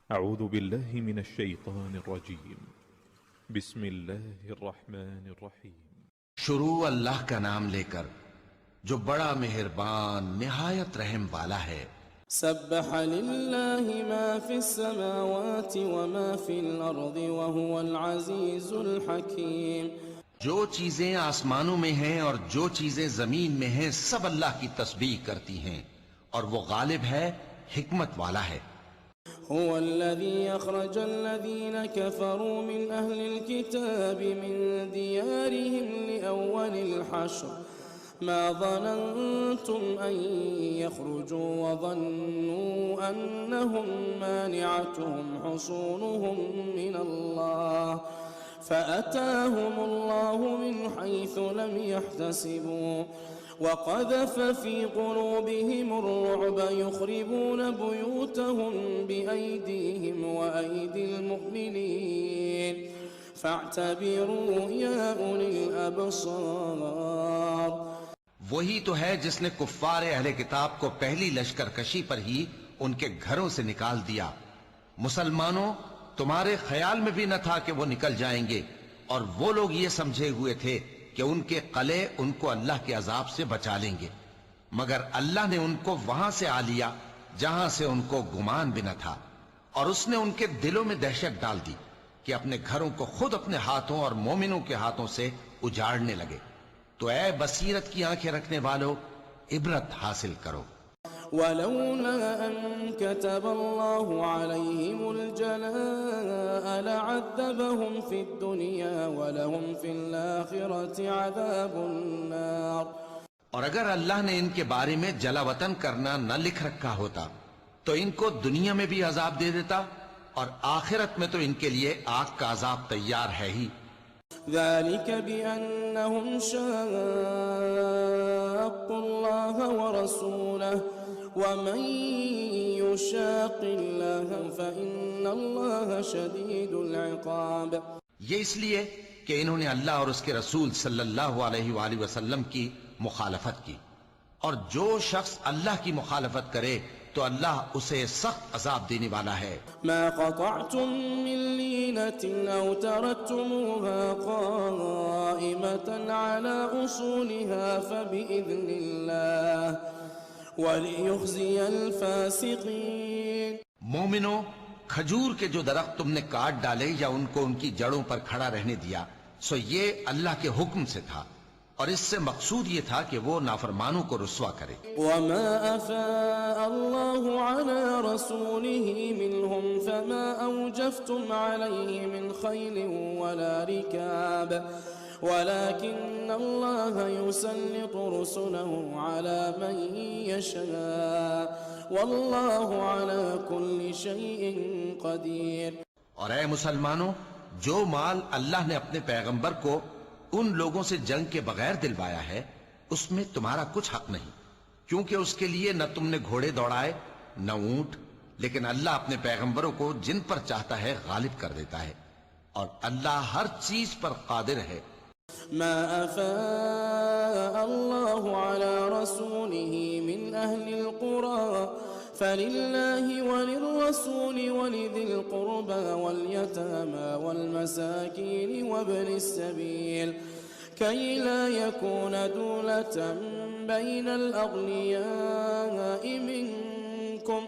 اعوذ باللہ من الشیطان الرجیم بسم اللہ الرحمن الرحیم شروع اللہ کا نام لے کر جو بڑا مہربان نہایت رحم والا ہے۔ سبح للہ ما فی السماوات وما فی الارض وهو العزیز الحکیم۔ جو چیزیں آسمانوں میں ہیں اور جو چیزیں زمین میں ہیں سب اللہ کی تسبیح کرتی ہیں اور وہ غالب ہے، حکمت والا ہے۔ هو الذي أخرج الذين كفروا من أهل الكتاب من ديارهم لأول الحشر ما ظننتم أن يخرجوا وظنوا أنهم مانعتهم حصونهم من الله فأتاهم الله من حيث لم يحتسبوا وقذف في قلوبهم الرعب يخربون بيوتهم بأيديهم وأيدي المؤمنين فاعتبروا يا أولي الأبصار۔ وہی تو ہے جس نے کفار اہل کتاب کو پہلی لشکر کشی پر ہی ان کے گھروں سے نکال دیا۔ مسلمانوں، تمہارے خیال میں بھی نہ تھا کہ وہ نکل جائیں گے، اور وہ لوگ یہ سمجھے ہوئے تھے کہ ان کے قلعے ان کو اللہ کے عذاب سے بچا لیں گے، مگر اللہ نے ان کو وہاں سے آ لیا جہاں سے ان کو گمان بھی نہ تھا، اور اس نے ان کے دلوں میں دہشت ڈال دی کہ اپنے گھروں کو خود اپنے ہاتھوں اور مومنوں کے ہاتھوں سے اجاڑنے لگے۔ تو اے بصیرت کی آنکھیں رکھنے والو، عبرت حاصل کرو۔ ولولا أن كتب الله عليهم الجلاء لعذبهم في الدنيا ولهم في الآخرة عذاب النار۔ اور اگر اللہ نے ان کے بارے میں جلا وطن کرنا نہ لکھ رکھا ہوتا تو ان کو دنیا میں بھی عذاب دے دیتا، اور آخرت میں تو ان کے لیے آگ کا عذاب تیار ہے ہی۔ ذلك بأنهم شاقوا الله ورسوله ومن يشاق الله فإن الله شديد العقاب۔ یہ اس لیے کہ انہوں نے اللہ اور اس کے رسول صلی اللہ علیہ وآلہ وسلم کی مخالفت کی، اور جو شخص اللہ کی مخالفت کرے تو اللہ اسے سخت عذاب دینے والا ہے۔ ما قطعتم من لينة أو تركتموها قائمة على أصولها فبإذن الله وَلِيُخْزِيَ الْفَاسِقِينَ۔ مومنو، کھجور کے جو درخت تم نے کاٹ ڈالے یا ان کو ان کی جڑوں پر کھڑا رہنے دیا، سو یہ اللہ کے حکم سے تھا، اور اس سے مقصود یہ تھا کہ وہ نافرمانوں کو رسوا کرے۔ وَمَا أَفَاءَ اللَّهُ عَلَى رَسُولِهِ مِنْهُمْ فَمَا أَوْجَفْتُمْ عَلَيْهِ مِنْ خَيْلٍ وَلَا رِكَابٍ ولكن الله يسلط رسله على من يشاء والله على كل شيء قدير۔ اور اے مسلمانوں، جو مال اللہ نے اپنے پیغمبر کو ان لوگوں سے جنگ کے بغیر دلوایا ہے اس میں تمہارا کچھ حق نہیں، کیونکہ اس کے لیے نہ تم نے گھوڑے دوڑائے نہ اونٹ، لیکن اللہ اپنے پیغمبروں کو جن پر چاہتا ہے غالب کر دیتا ہے، اور اللہ ہر چیز پر قادر ہے۔ ما أفاء الله على رسوله من أهل القرى فلله وللرسول ولذي القربى واليتامى والمساكين وابن السبيل كي لا يكون دولة بين الأغنياء منكم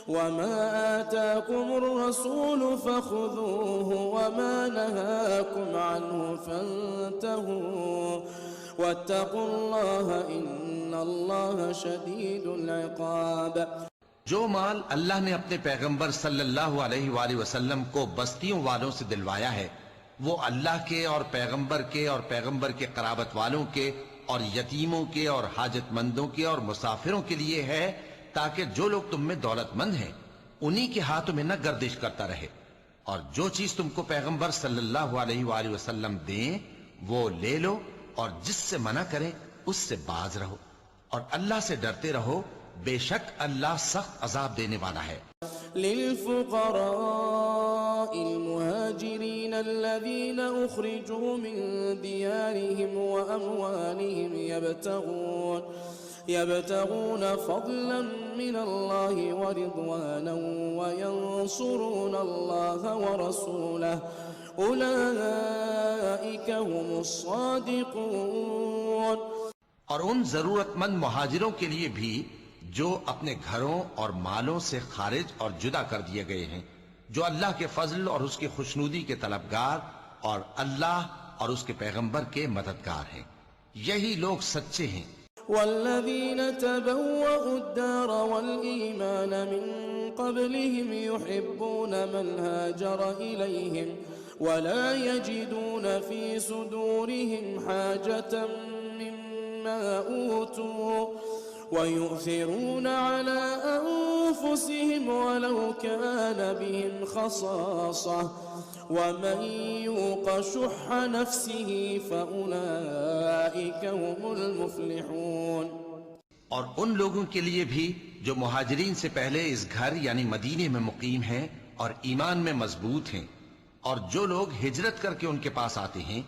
وما آتاكم الرسول فخذوه وما نهاكم عنه فانتهوا واتقوا الله إن الله شديد العقاب۔ جو مال اللہ نے اپنے پیغمبر صلی اللہ علیہ وآلہ وسلم کو بستیوں والوں سے دلوایا ہے وہ اللہ کے اور پیغمبر کے قرابت والوں کے اور یتیموں کے اور حاجت مندوں کے اور مسافروں کے لیے ہے، تاکہ جو لوگ تم میں دولت مند ہیں انہی کے ہاتھوں میں نہ گردش کرتا رہے، اور جو چیز تم کو پیغمبر صلی اللہ علیہ وآلہ وسلم دیں وہ لے لو، اور جس سے منع کریں اس سے باز رہو، اور اللہ سے ڈرتے رہو، بے شک اللہ سخت عذاب دینے والا ہے۔ للفقراء المهاجرين الذين أخرجوا من ديارهم وأموالهم يبتغون فضلا من الله ورضوانا ينصرون الله ورسوله أولئك هم الصادقون۔ اور ان ضرورت مند مہاجروں کے لیے بھی جو اپنے گھروں اور مالوں سے خارج اور جدا کر دیے گئے ہیں، جو اللہ کے فضل اور اس کی خوشنودی کے طلبگار اور اللہ اور اس کے پیغمبر کے مددگار ہیں، یہی لوگ سچے ہیں۔ والذين تبوأوا الدار والإيمان من قبلهم يحبون من هاجر إليهم ولا يجدون في صدورهم حاجة مما أوتوا ويؤثرون على أنفسهم ولو كان بهم خصاصة ومن يوق شح نفسه فأولئك هم المفلحون۔ اور ان لوگوں کے لیے بھی جو مہاجرین سے پہلے اس گھر یعنی مدینے میں مقیم ہیں اور ایمان میں مضبوط ہیں، اور جو لوگ ہجرت کر کے ان کے پاس آتے ہیں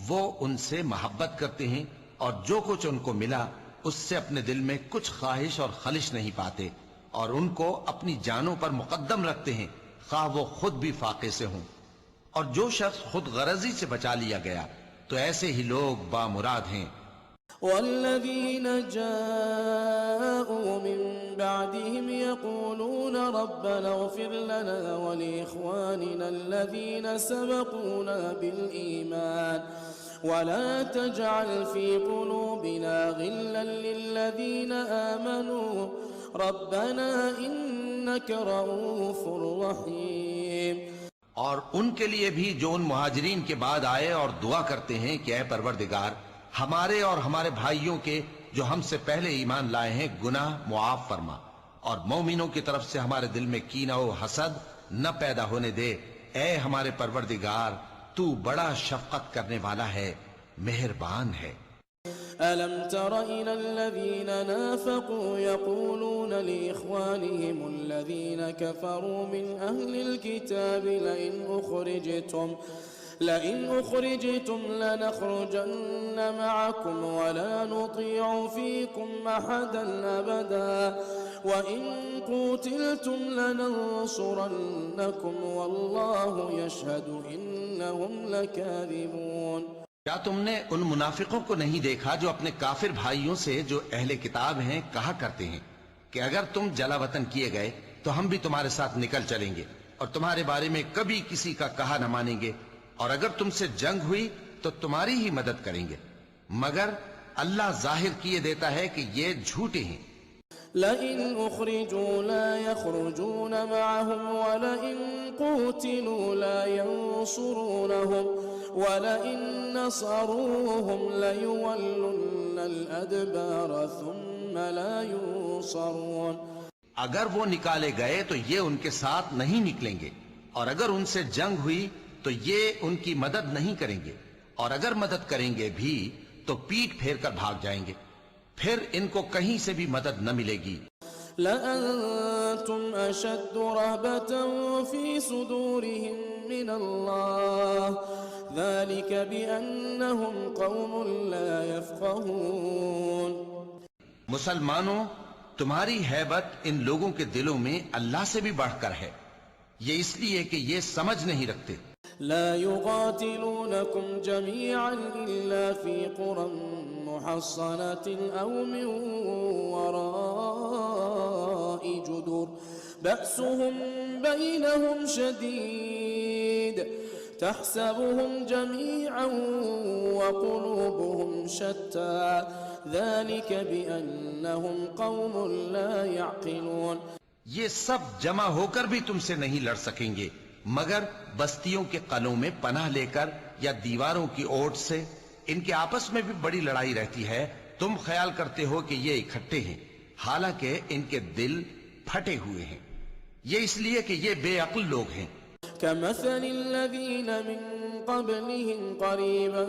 وہ ان سے محبت کرتے ہیں، اور جو کچھ ان کو ملا اس سے اپنے دل میں کچھ خواہش اور خلش نہیں پاتے، اور ان کو اپنی جانوں پر مقدم رکھتے ہیں خواہ وہ خود بھی فاقے سے ہوں۔ اور جو شخص خود غرضی سے بچا لیا گیا تو ایسے ہی لوگ بامراد ہیں۔ والذين جاءوا من بعدهم يقولون ربنا اغفر لنا ولإخواننا الذين سبقونا بالإيمان ولا تجعل في قلوبنا غلا للذين آمنوا ربنا إنك رؤوف رحيم۔ اور ان کے لیے بھی جو ان مہاجرین کے بعد آئے اور دعا کرتے ہیں کہ اے پروردگار ہمارے اور ہمارے بھائیوں کے جو ہم سے پہلے ایمان لائے ہیں گناہ معاف فرما، اور مومنوں کی طرف سے ہمارے دل میں کینہ و حسد نہ پیدا ہونے دے، اے ہمارے پروردگار تو بڑا شفقت کرنے والا ہے، مہربان ہے۔ ألم تر إلى الذين نافقوا يقولون لإخوانهم الذين كفروا من أهل الكتاب لئن أخرجتم لنخرجن معكم ولا نطيع فيكم أحدا أبدا وإن قتلتم لننصرنكم والله يشهد إنهم لكاذبون۔ کیا تم نے ان منافقوں کو نہیں دیکھا جو اپنے کافر بھائیوں سے جو اہل کتاب ہیں کہا کرتے ہیں کہ اگر تم جلا وطن کیے گئے تو ہم بھی تمہارے ساتھ نکل چلیں گے اور تمہارے بارے میں کبھی کسی کا کہا نہ مانیں گے، اور اگر تم سے جنگ ہوئی تو تمہاری ہی مدد کریں گے، مگر اللہ ظاہر کیے دیتا ہے کہ یہ جھوٹے ہیں۔ لئن أخرجوا لا يخرجون معهم ولئن قتلوا لا ينصرونهم ولئن نصروهم ليولن الأدبار ثم لا ينصرون۔ اگر وہ نکالے گئے تو یہ ان کے ساتھ نہیں نکلیں گے، اور اگر ان سے جنگ ہوئی تو یہ ان کی مدد نہیں کریں گے، اور اگر مدد کریں گے بھی تو پیٹ پھیر کر بھاگ جائیں گے، پھر ان کو کہیں سے بھی مدد نہ ملے گی۔ لأنتم أشد رهبة في صدورهم من الله ذلك بأنهم قوم لا يفقهون۔ مسلمانوں تمہاری ہیبت ان لوگوں کے دلوں میں اللہ سے بھی بڑھ کر ہے، یہ اس لیے کہ یہ سمجھ نہیں رکھتے۔ لا يقاتلونكم جميعا إلا في قرى محصنة أو من وراء جدر بأسهم بينهم شديد تحسبهم جميعا وقلوبهم شتى ذلك بأنهم قوم لا يعقلون۔ یہ سب جمع ہو کر بھی تم سے نہیں لڑ سکیں گے مگر بستیوں کے قلعوں میں پناہ لے کر یا دیواروں کی اوٹ سے، ان کے آپس میں بھی بڑی لڑائی رہتی ہے، تم خیال کرتے ہو کہ یہ اکٹھے ہیں، حالانکہ ان کے دل پھٹے ہوئے ہیں، یہ اس لیے کہ یہ بے عقل لوگ ہیں۔ كمثل الذين من قبلهم قريبا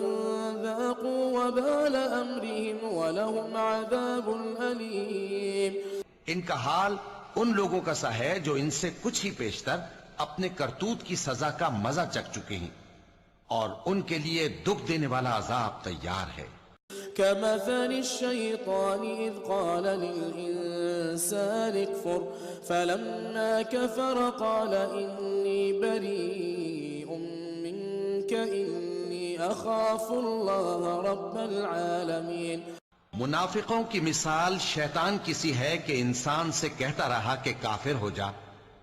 ذاقوا وبال أمرهم ولهم عذاب أليم۔ ان کا حال ان لوگوں کا سا ہے جو ان سے کچھ ہی پیشتر اپنے کرتوت کی سزا کا مزہ چکھ چکے ہیں، اور ان کے لیے دکھ دینے والا عذاب تیار ہے۔ كمثل الشيطان إذ قال للإنسان الإنسان اكفر فلما كفر قال إني بريء منك إني أخاف الله رب العالمين. منافقوں کی مثال شیطان کسی ہے کہ انسان سے کہتا رہا کہ کافر ہو جا،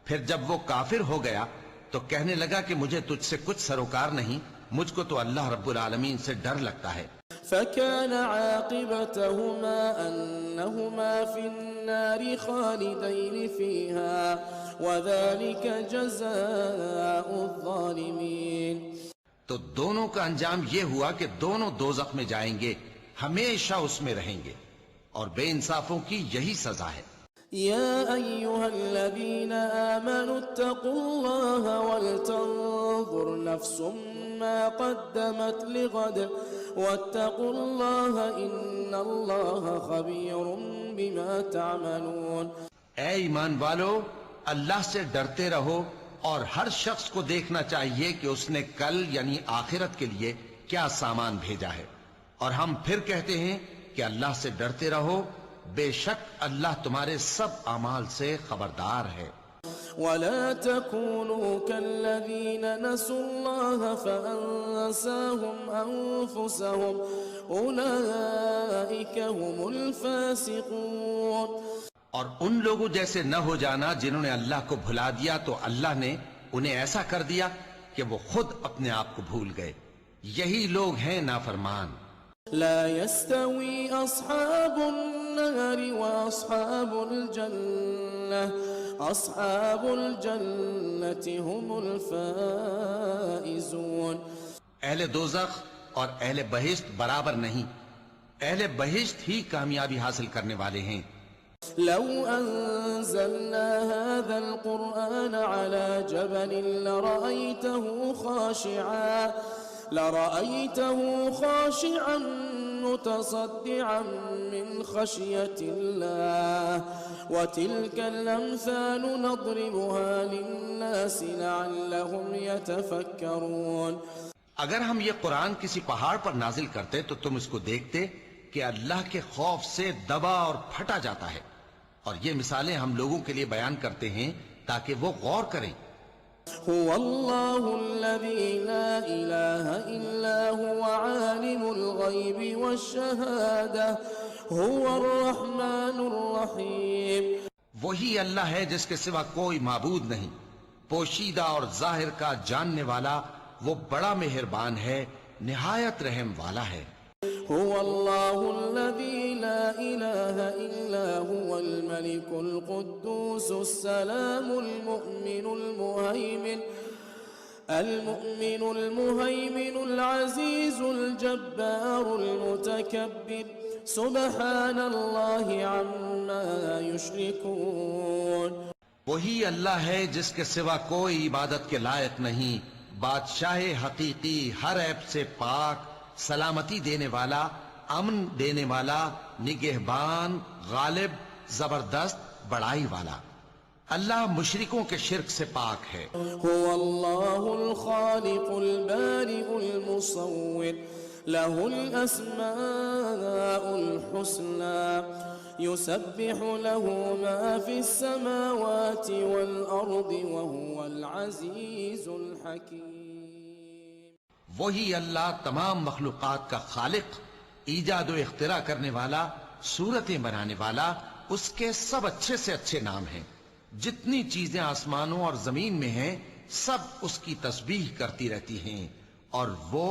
پھر جب وہ کافر ہو گیا تو کہنے لگا کہ مجھے تجھ سے کچھ سروکار نہیں، مجھ کو تو اللہ رب العالمین سے ڈر لگتا ہے. فكان عاقبتهما أنهما في النار خالدين فيها وذلك جزاء الظالمين. تو دونوں کا انجام یہ ہوا کہ دونوں دوزخ میں جائیں گے، ہمیشہ اس میں رہیں گے، اور بے انصافوں کی یہی سزا ہے. يا أيها الذين آمنوا اتقوا الله ولتنظر نفس ما قدمت لغد واتقوا الله إن الله خبير بما تعملون. اے ایمان والو، اللہ سے ڈرتے رہو اور ہر شخص کو دیکھنا چاہیے کہ اس نے کل یعنی آخرت کے لیے کیا سامان بھیجا ہے، اور ہم پھر کہتے ہیں کہ اللہ سے ڈرتے رہو، بے شک اللہ تمہارے سب اعمال سے خبردار ہے. ولا تكونوا كالذين نسوا الله فأنساهم أنفسهم أولئك هم الفاسقون. اور ان لوگوں جیسے نہ ہو جانا جنہوں نے اللہ کو بھلا دیا تو اللہ نے انہیں ایسا کر دیا کہ وہ خود اپنے آپ کو بھول گئے. یہی لوگ ہیں نافرمان. لا يستوي أصحاب النار وأصحاب الجنة أصحاب الجنة هم الفائزون. اہل دوزخ اور اہل بہشت برابر نہیں، اہل بہشت ہی کامیابی حاصل کرنے والے ہیں. لو أنزلنا هذا القرآن على جبل لرأيته خاشعا متصدعا من خشية الله وتلك الأمثال نضربها للناس لعلهم يتفكرون. اگر ہم یہ قرآن کسی پہاڑ پر نازل کرتے تو تم اس کو دیکھتے کہ اللہ کے خوف سے دبا اور پھٹا جاتا ہے، اور یہ مثالیں ہم لوگوں کے لیے بیان کرتے ہیں تاکہ وہ غور کریں. هو الله الذي لا إله إلا هو عالم الغيب والشهادة هو الرحمن الرحيم. وہی اللہ ہے جس کے سوا کوئی معبود نہیں، پوشیدہ اور ظاہر کا جاننے والا، وہ بڑا مہربان ہے، نہایت رحم والا ہے. هو الله الذي لا إله إلا هو الملك القدوس السلام المؤمن المهيمن العزيز الجبار المتكبر سبحان الله عما يشركون. وہی اللہ ہے جس کے سوا کوئی عبادت کے لائق نہیں، بادشاہ حقیقی، ہر عیب سے پاک، سلامتی دینے والا، امن دینے والا، نگہبان، غالب، زبردست، بڑائی والا. اللہ مشرکوں کے شرک سے پاک ہے. هو الله الخالق البارئ المصور له الأسماء الحسنى يسبح له ما في السماوات والأرض وهو العزيز الحكيم. وہی اللہ تمام مخلوقات کا خالق، ایجاد و اختراع کرنے والا، صورتیں بنانے والا، اس کے سب اچھے سے اچھے نام ہیں. جتنی چیزیں آسمانوں اور زمین میں ہیں سب اس کی تسبیح کرتی رہتی ہیں، اور وہ